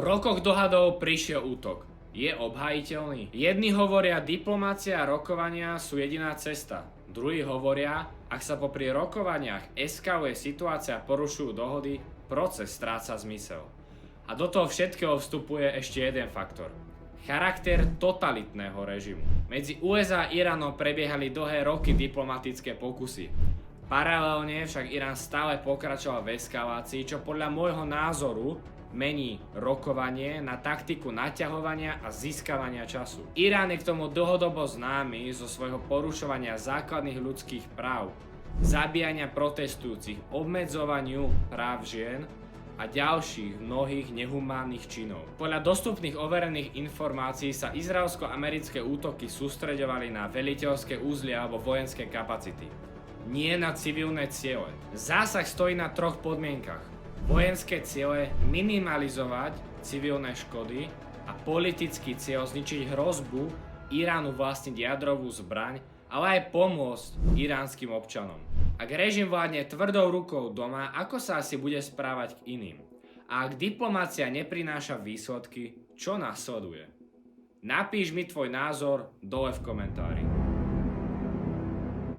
Po rokoch dohadov prišiel útok. Je obhajiteľný? Jedni hovoria, diplomácia a rokovania sú jediná cesta. Druhí hovoria, ak sa popri rokovaniach eskaluje situácia a porušujú dohody, proces stráca zmysel. A do toho všetkého vstupuje ešte jeden faktor. Charakter totalitného režimu. Medzi USA a Iránom prebiehali dlhé roky diplomatické pokusy. Paralelne však Irán stále pokračoval v eskalácii, čo podľa môjho názoru mení rokovanie na taktiku naťahovania a získavania času. Irán je k tomu dlhodobo známy zo svojho porušovania základných ľudských práv, zabíjania protestujúcich, obmedzovaniu práv žien a ďalších mnohých nehumánnych činov. Podľa dostupných overených informácií sa izraelsko-americké útoky sústreďovali na veliteľské úzly alebo vojenské kapacity, nie na civilné ciele. Zásah stojí na troch podmienkach. Vojenské ciele minimalizovať civilné škody a politický cieľ zničiť hrozbu Iránu vlastniť jadrovú zbraň, ale aj pomôcť iránskym občanom. Ak režim vládne tvrdou rukou doma, ako sa asi bude správať k iným? A ak diplomácia neprináša výsledky, čo nasleduje? Napíš mi tvoj názor dole v komentári.